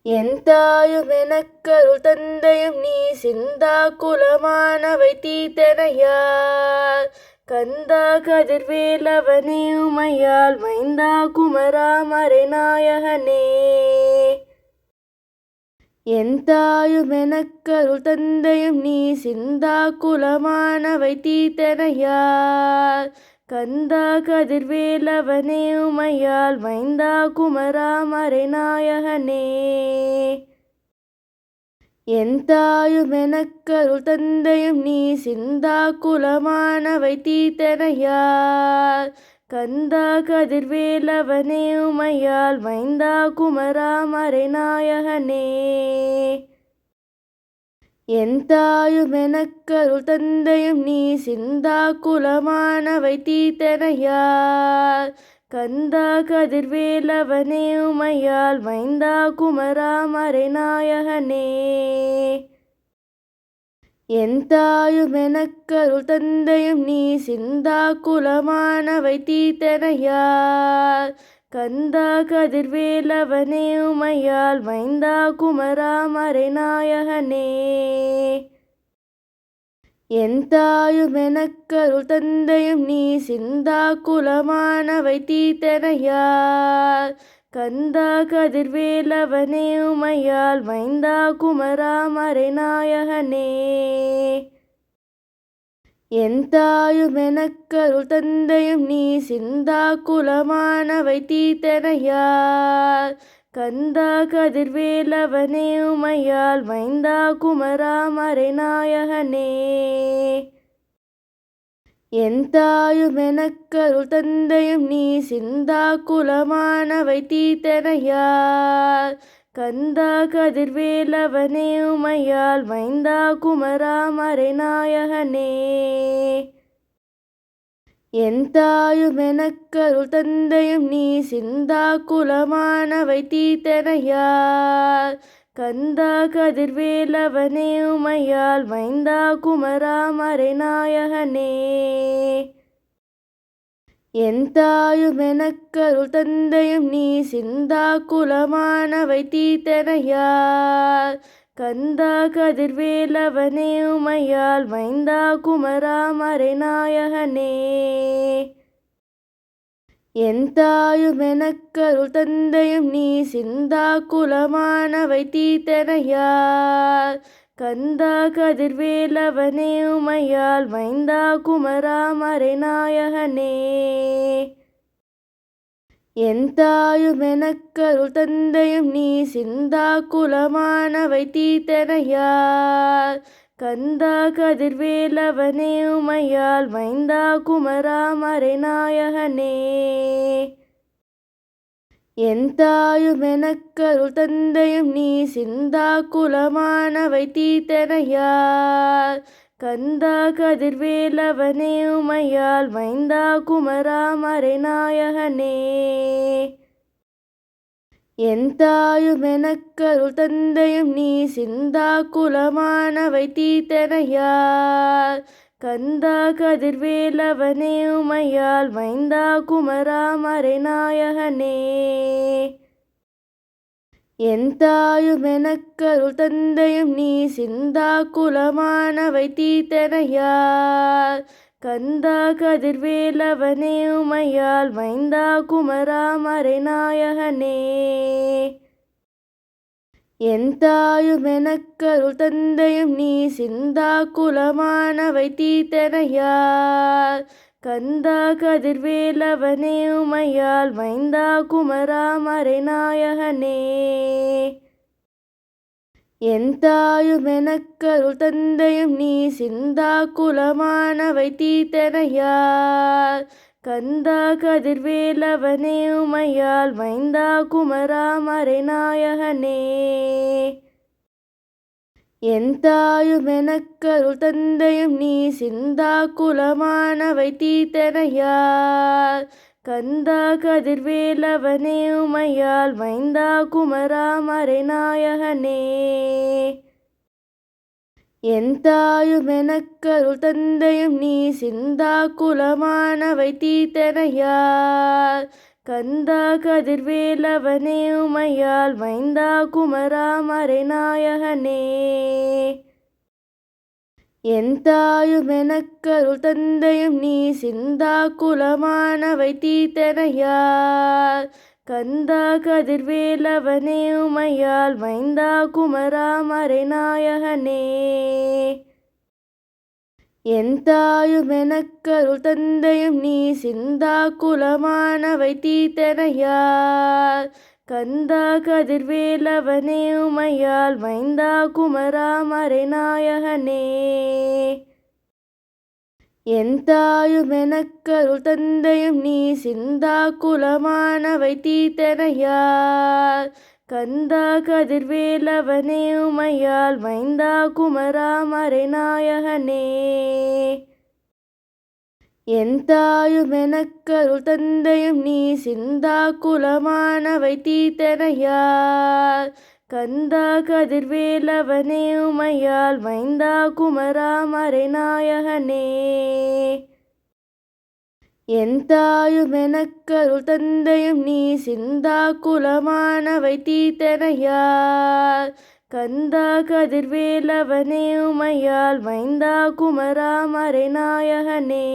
எந்தாயும் எனக்கருள் தந்தையும் நீ சிந்தா குலமானவை தீத்தனையார் கந்தா கதிர்வேலவனே உமையால் மைந்தா குமரா மறைநாயகனே. எந்தாயும் எனக்கருள் தந்தையும் நீ சிந்தா குலமானவை தீத்தனையார் கந்தா கதிர்வேலவனே உமையால் மைந்தா குமரா மறைநாயகனே. எந்தாயும் எனக்கருள் தந்தையும் நீ சிந்தா குலமானவை தீத்தனையார் கந்தா கதிர்வேலவனே உமையால் மைந்தா குமரா மறைநாயகனே. எந்தாயும் எனக்கருள் தந்தையும் நீ சிந்தா குலமானவை தீத்தனையார் கந்தா கதிர்வேலவனே உமையால் மைந்தா குமரா மறைநாயகனே. எந்தாயும் எனக்கருள் தந்தையும் நீ சிந்தா குலமானவை தீத்தனையார் கந்தா கதிர்வேலவனே உமையால் மைந்தா குமரா மறைநாயகனே. எந்தாயும் எனக்கருள் தந்தையும் நீ சிந்தா குலமானவை தீத்தனையார் கந்தா கதிர்வேலவனே உமையால் மைந்தா குமரா மறைநாயகனே. எந்தாயும் எனக்கருள் தந்தையும் நீ சிந்தா குலமானவை தீத்தனையார் கந்தா கதிர்வேலவனே உமையால் மைந்தா குமரா மறைநாயகனே. எந்தாயும் எனக்கருள் தந்தையும் நீ சிந்தா குலமானவை தீத்தனையார் கந்தா கதிர்வேலவனே உமையால் மைந்தா குமரா மறைநாயகனே. எந்தாயும் எனக்கருள் தந்தையும் நீ சிந்தா குலமானவை தீத்தனையார் கந்தா கதிர்வேலவனே உமையால் மைந்தா குமரா மறைநாயகனே. எந்தாயும் எனக்கருள் தந்தையும் நீ சிந்தா குலமானவை தீத்தனையார் கந்தா கதிர்வேலவனே உமையால் மைந்தா குமரா மறைநாயகனே. எந்தாயும் எனக்கருள் தந்தையும் நீ சிந்தா குலமானவை தீத்தனையார் கந்தா கதிர்வேலவனே உமையால் மைந்தா குமரா மறைநாயகனே. எந்தாயும் எனக்கருள் தந்தையும் நீ சிந்தா குலமானவை தீத்தனையார் கந்தா கதிர்வேலவனே உமையால் மைந்தா குமரா மறைநாயகனே. எந்தாயும் எனக்கருள் தந்தையும் நீ சிந்தா குலமானவை தீத்தனையார் கந்தா கதிர்வேலவனே உமையால் மைந்தா குமரா மறைநாயகனே. எந்தாயும் எனக்கருள் தந்தையும் நீ சிந்தா குலமானவை தீத்தனையார் கந்தா கதிர்வேலவனே உமையால் மைந்தா குமரா மறைநாயகனே. எந்தாயும் எனக்கருள் தந்தையும் நீ சிந்தா குலமானவை தீத்தனையார் கந்தா கதிர்வேலவனே உமையால் மைந்தா குமரா மறைநாயகனே. எந்தாயும் எனக்கருள் தந்தையும் நீ சிந்தா குலமானவை தீத்தனையார் கந்தா கதிர்வேலவனே உமையால் மைந்தா குமரா மறைநாயகனே. எந்தாயும் எனக்கருள் தந்தையும் நீ சிந்தா குலமானவை தீத்தனையார் கந்தா கதிர்வேலவனே உமையால் மைந்தா குமரா மறைநாயகனே. எந்தாயும் எனக்கருள் தந்தையும் நீ சிந்தா குலமானவை தீத்தனையார் கந்தா கதிர்வேலவனே உமையால் மைந்தா குமரா மறைநாயகனே. எந்தாயும் எனக்கருள் தந்தையும் நீ சிந்தா குலமானவை தீத்தனையார் கந்தா கதிர்வேலவனே உமையால் மைந்தா குமரா மறைநாயகனே. என் தாயும் எனக்கருள் தந்தையும் நீ சிந்தா குலமானவை தீர்த்தனையால். கந்தா கதிர்வேலவனே உமையால் மைந்தா குமரா மறைநாயகனே. என் தாயும் எனக்கருள் தந்தையும் நீ சிந்தா குலமானவை தீர்த்தனையால். கந்தா கதிர்வேலவனே உமையால் மைந்தா குமரா மறைநாயகனே. என் தாயும் எனக்கருள் தந்தையும் நீ சிந்தா குலமானவை தீர்த்தனையால். கந்தா கதிர்வேலவனே உமையால் மைந்தா குமரா மறைநாயகனே. என் தாயும் எனக்கருள் தந்தையும் நீ சிந்தா குலமானவை தீர்த்தனையால். கந்தா கதிர்வேலவனே உமையால் மைந்தா குமரா மறைநாயகனே. என் தாயும் எனக்கருள் தந்தையும் நீ சிந்தா குலமானவை தீர்த்தனையால். கந்தா கதிர்வேலவனே உமையால் மைந்தா குமரா மறைநாயகனே. என் தாயும் எனக்கருள் தந்தையும் நீ சிந்தா குலமானவை தீர்த்தனையால். கந்தா கதிர்வேலவனே உமையால் மைந்தா குமரா மறைநாயகனே. என் தாயும் எனக்கருள் தந்தையும் நீ சிந்தா குலமானவை தீர்த்தனையால். கந்தா கதிர்வேலவனே உமையால் மைந்தா குமரா மறைநாயகனே.